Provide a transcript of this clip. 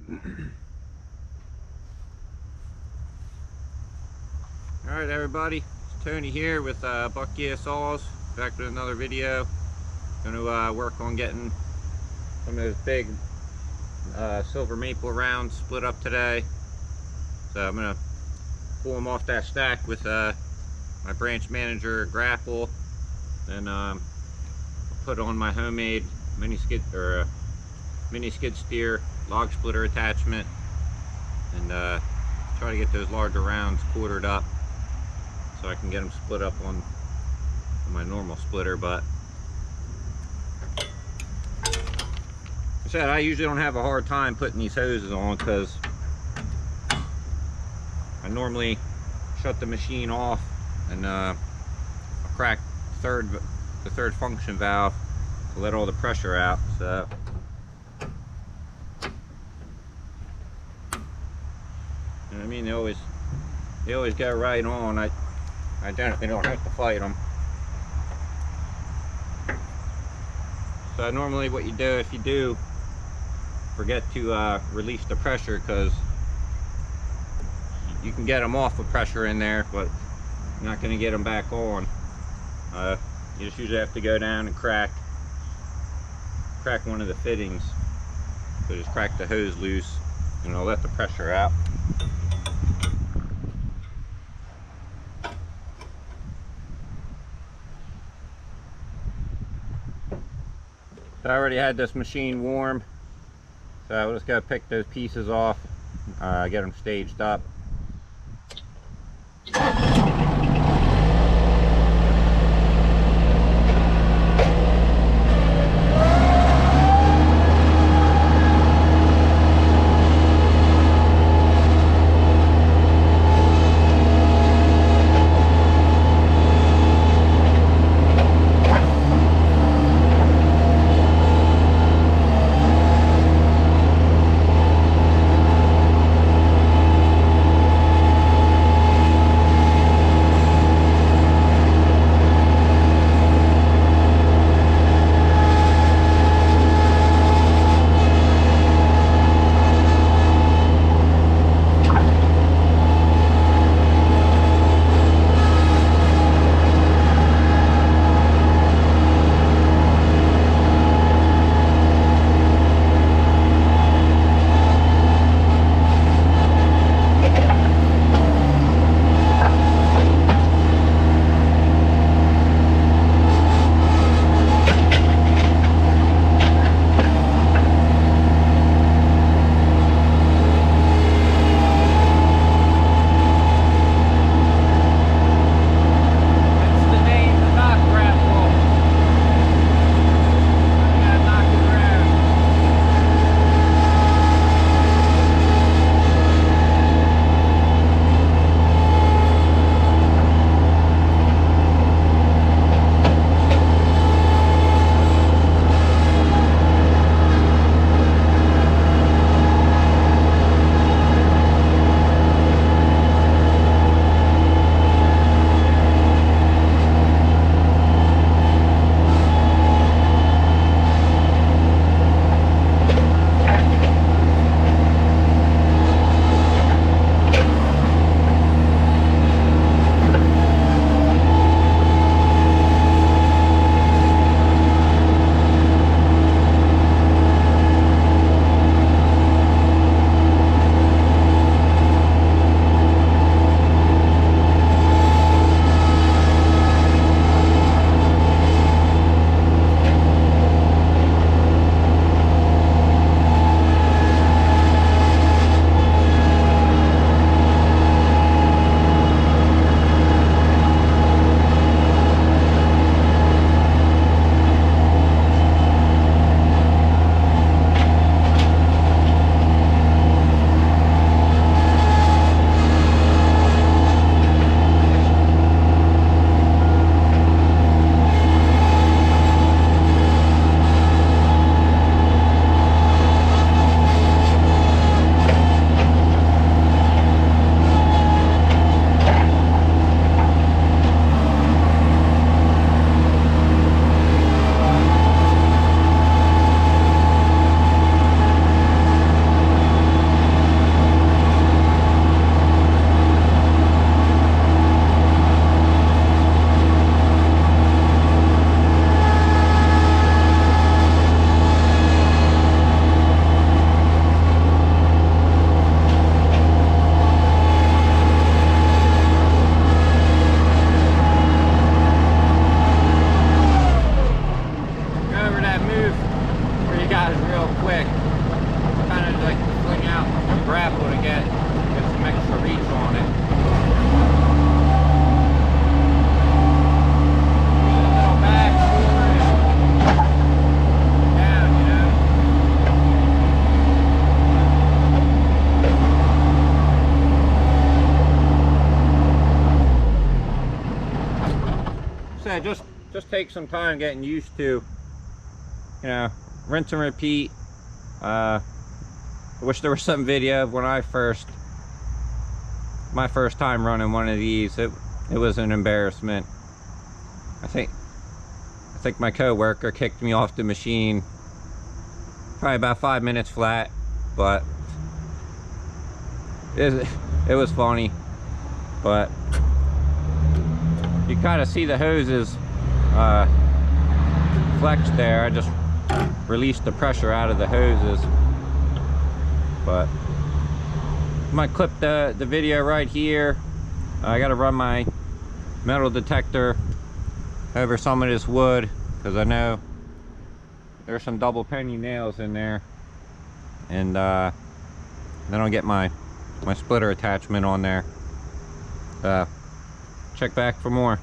Alright everybody, it's Tony here with Bobcat Saws, back with another video. Going to work on getting some of those big silver maple rounds split up today. So I'm going to pull them off that stack with my branch manager Grapple. Then I'll put on my homemade mini skid steer log splitter attachment, and try to get those larger rounds quartered up so I can get them split up on my normal splitter. But like I said, I usually don't have a hard time putting these hoses on because I normally shut the machine off and I'll crack the third function valve to let all the pressure out. So I mean, they always go right on. I generally don't have to fight them. So normally what you do, if you do forget to release the pressure, because you can get them off with pressure in there, but you're not going to get them back on. You just usually have to go down and crack one of the fittings. So just crack the hose loose and it'll let the pressure out. So I already had this machine warm, so I just got to pick those pieces off, get them staged up. grapple to get some extra reach on it. Just take some time getting used to, you know, rinse and repeat. I wish there was some video of when my first time running one of these. It was an embarrassment. I think my coworker kicked me off the machine probably about 5 minutes flat, but it was funny. But you kind of see the hoses flex there. I just released the pressure out of the hoses. But I might clip the video right here. I gotta run my metal detector over some of this wood because I know there's some double penny nails in there, and then I'll get my splitter attachment on there. Check back for more.